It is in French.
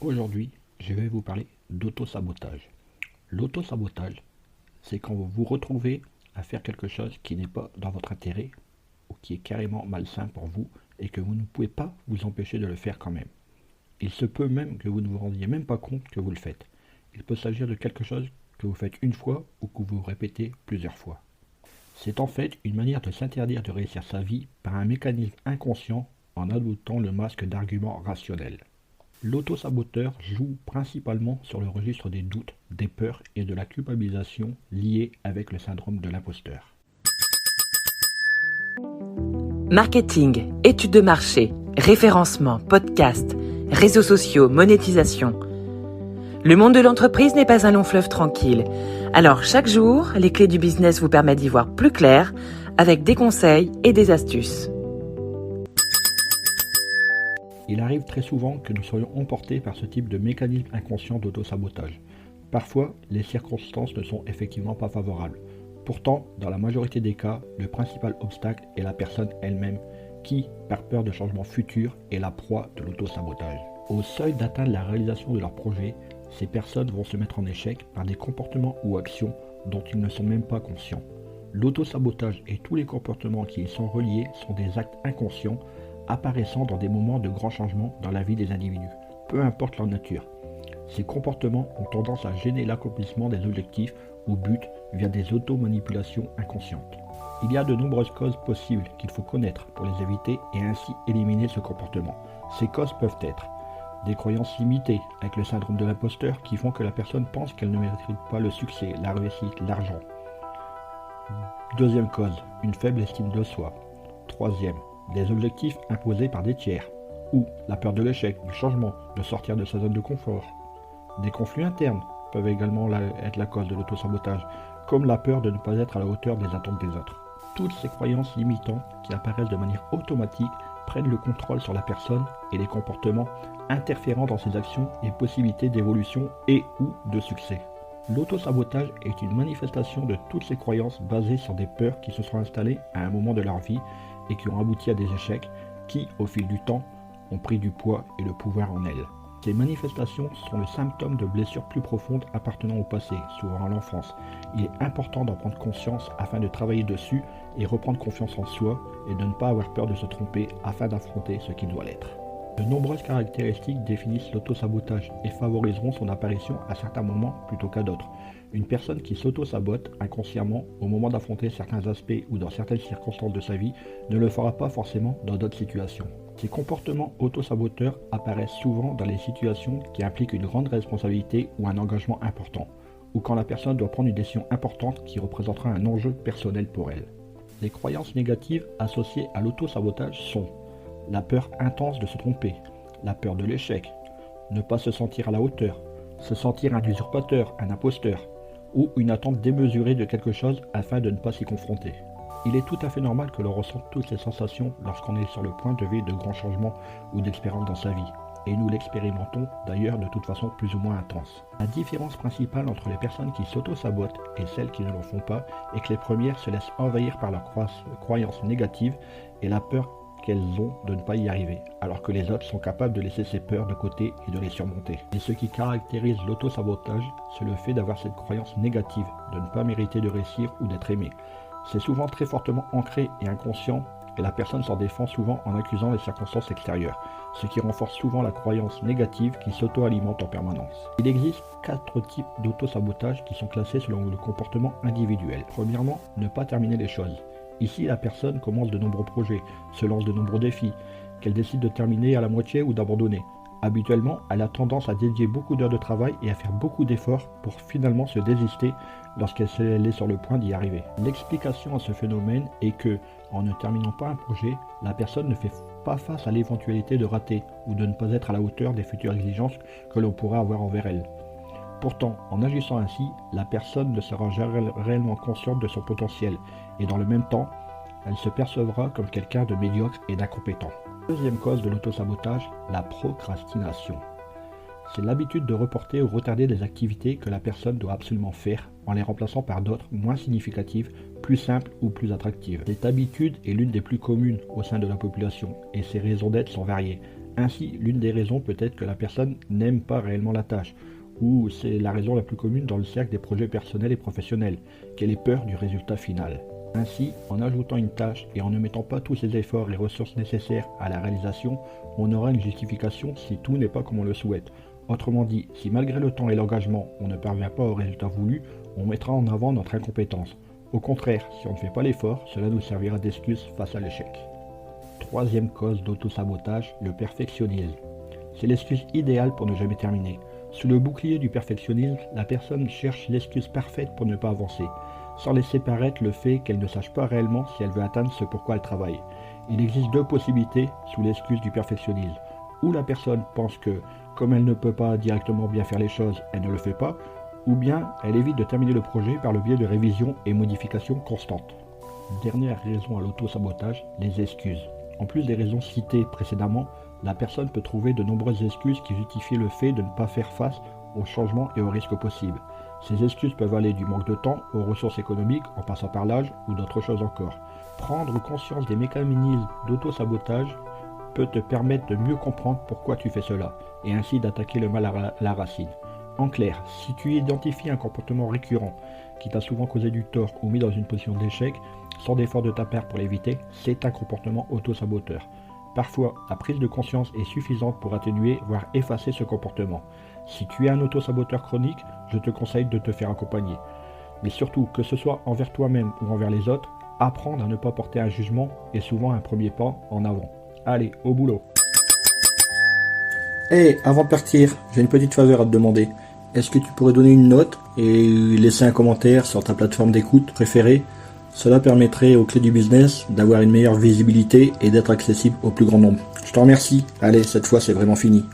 Aujourd'hui, je vais vous parler d'auto-sabotage. L'auto-sabotage, c'est quand vous vous retrouvez à faire quelque chose qui n'est pas dans votre intérêt ou qui est carrément malsain pour vous et que vous ne pouvez pas vous empêcher de le faire quand même. Il se peut même que vous ne vous rendiez même pas compte que vous le faites. Il peut s'agir de quelque chose que vous faites une fois ou que vous répétez plusieurs fois. C'est en fait une manière de s'interdire de réussir sa vie par un mécanisme inconscient en adoptant le masque d'arguments rationnels. L'auto-saboteur joue principalement sur le registre des doutes, des peurs et de la culpabilisation liés avec le syndrome de l'imposteur. Marketing, études de marché, référencement, podcast, réseaux sociaux, monétisation. Le monde de l'entreprise n'est pas un long fleuve tranquille. Alors chaque jour, les clés du business vous permettent d'y voir plus clair avec des conseils et des astuces. Il arrive très souvent que nous soyons emportés par ce type de mécanisme inconscient d'auto-sabotage. Parfois, les circonstances ne sont effectivement pas favorables. Pourtant, dans la majorité des cas, le principal obstacle est la personne elle-même qui, par peur de changements futurs, est la proie de l'auto-sabotage. Au seuil d'atteindre la réalisation de leur projet, ces personnes vont se mettre en échec par des comportements ou actions dont ils ne sont même pas conscients. L'auto-sabotage et tous les comportements qui y sont reliés sont des actes inconscients apparaissant dans des moments de grands changements dans la vie des individus, peu importe leur nature. Ces comportements ont tendance à gêner l'accomplissement des objectifs ou buts via des automanipulations inconscientes. Il y a de nombreuses causes possibles qu'il faut connaître pour les éviter et ainsi éliminer ce comportement. Ces causes peuvent être des croyances limitées avec le syndrome de l'imposteur qui font que la personne pense qu'elle ne mérite pas le succès, la réussite, l'argent. Deuxième cause, une faible estime de soi. Troisième, des objectifs imposés par des tiers, ou la peur de l'échec, du changement, de sortir de sa zone de confort. Des conflits internes peuvent également être la cause de l'autosabotage, comme la peur de ne pas être à la hauteur des attentes des autres. Toutes ces croyances limitantes qui apparaissent de manière automatique prennent le contrôle sur la personne et les comportements interférant dans ses actions et possibilités d'évolution et ou de succès. L'autosabotage est une manifestation de toutes ces croyances basées sur des peurs qui se sont installées à un moment de leur vie et qui ont abouti à des échecs qui, au fil du temps, ont pris du poids et le pouvoir en elles. Ces manifestations sont le symptôme de blessures plus profondes appartenant au passé, souvent à l'enfance. Il est important d'en prendre conscience afin de travailler dessus et reprendre confiance en soi et de ne pas avoir peur de se tromper afin d'affronter ce qui doit l'être. De nombreuses caractéristiques définissent l'autosabotage et favoriseront son apparition à certains moments plutôt qu'à d'autres. Une personne qui s'auto-sabote inconsciemment au moment d'affronter certains aspects ou dans certaines circonstances de sa vie ne le fera pas forcément dans d'autres situations. Ces comportements auto-saboteurs apparaissent souvent dans les situations qui impliquent une grande responsabilité ou un engagement important, ou quand la personne doit prendre une décision importante qui représentera un enjeu personnel pour elle. Les croyances négatives associées à l'auto-sabotage sont la peur intense de se tromper, la peur de l'échec, ne pas se sentir à la hauteur, se sentir un usurpateur, un imposteur, ou une attente démesurée de quelque chose afin de ne pas s'y confronter. Il est tout à fait normal que l'on ressente toutes ces sensations lorsqu'on est sur le point de vivre de grands changements ou d'expériences dans sa vie, et nous l'expérimentons d'ailleurs de toute façon plus ou moins intense. La différence principale entre les personnes qui s'auto-sabotent et celles qui ne le font pas est que les premières se laissent envahir par leurs croyances négatives et la peur qu'elles ont de ne pas y arriver, alors que les autres sont capables de laisser ces peurs de côté et de les surmonter. Et ce qui caractérise l'auto-sabotage, c'est le fait d'avoir cette croyance négative, de ne pas mériter de réussir ou d'être aimé. C'est souvent très fortement ancré et inconscient, et la personne s'en défend souvent en accusant les circonstances extérieures, ce qui renforce souvent la croyance négative qui s'auto-alimente en permanence. Il existe 4 types d'auto-sabotage qui sont classés selon le comportement individuel. Premièrement, ne pas terminer les choses. Ici, la personne commence de nombreux projets, se lance de nombreux défis, qu'elle décide de terminer à la moitié ou d'abandonner. Habituellement, elle a tendance à dédier beaucoup d'heures de travail et à faire beaucoup d'efforts pour finalement se désister lorsqu'elle est sur le point d'y arriver. L'explication à ce phénomène est que, en ne terminant pas un projet, la personne ne fait pas face à l'éventualité de rater ou de ne pas être à la hauteur des futures exigences que l'on pourrait avoir envers elle. Pourtant, en agissant ainsi, la personne ne sera jamais réellement consciente de son potentiel et dans le même temps, elle se percevra comme quelqu'un de médiocre et d'incompétent. Deuxième cause de l'autosabotage, la procrastination. C'est l'habitude de reporter ou retarder des activités que la personne doit absolument faire en les remplaçant par d'autres moins significatives, plus simples ou plus attractives. Cette habitude est l'une des plus communes au sein de la population et ses raisons d'être sont variées. Ainsi, l'une des raisons peut être que la personne n'aime pas réellement la tâche, ou c'est la raison la plus commune dans le cercle des projets personnels et professionnels, qu'elle ait peur du résultat final. Ainsi, en ajoutant une tâche et en ne mettant pas tous ses efforts et ressources nécessaires à la réalisation, on aura une justification si tout n'est pas comme on le souhaite. Autrement dit, si malgré le temps et l'engagement, on ne parvient pas au résultat voulu, on mettra en avant notre incompétence. Au contraire, si on ne fait pas l'effort, cela nous servira d'excuse face à l'échec. Troisième cause d'autosabotage, le perfectionnisme. C'est l'excuse idéale pour ne jamais terminer. Sous le bouclier du perfectionnisme, la personne cherche l'excuse parfaite pour ne pas avancer, sans laisser paraître le fait qu'elle ne sache pas réellement si elle veut atteindre ce pourquoi elle travaille. Il existe deux possibilités sous l'excuse du perfectionnisme. Ou la personne pense que, comme elle ne peut pas directement bien faire les choses, elle ne le fait pas, ou bien elle évite de terminer le projet par le biais de révisions et modifications constantes. Dernière raison à l'auto-sabotage, les excuses. En plus des raisons citées précédemment, la personne peut trouver de nombreuses excuses qui justifient le fait de ne pas faire face aux changements et aux risques possibles. Ces excuses peuvent aller du manque de temps aux ressources économiques en passant par l'âge ou d'autres choses encore. Prendre conscience des mécanismes d'auto-sabotage peut te permettre de mieux comprendre pourquoi tu fais cela et ainsi d'attaquer le mal à la racine. En clair, si tu identifies un comportement récurrent qui t'a souvent causé du tort ou mis dans une position d'échec, sans d'effort de ta part pour l'éviter, c'est un comportement auto-saboteur. Parfois, la prise de conscience est suffisante pour atténuer, voire effacer ce comportement. Si tu es un auto-saboteur chronique, je te conseille de te faire accompagner. Mais surtout, que ce soit envers toi-même ou envers les autres, apprendre à ne pas porter un jugement est souvent un premier pas en avant. Allez, au boulot. Hey, avant de partir, j'ai une petite faveur à te demander. Est-ce que tu pourrais donner une note et laisser un commentaire sur ta plateforme d'écoute préférée? Cela permettrait aux clés du business d'avoir une meilleure visibilité et d'être accessible au plus grand nombre. Je te remercie. Allez, cette fois c'est vraiment fini.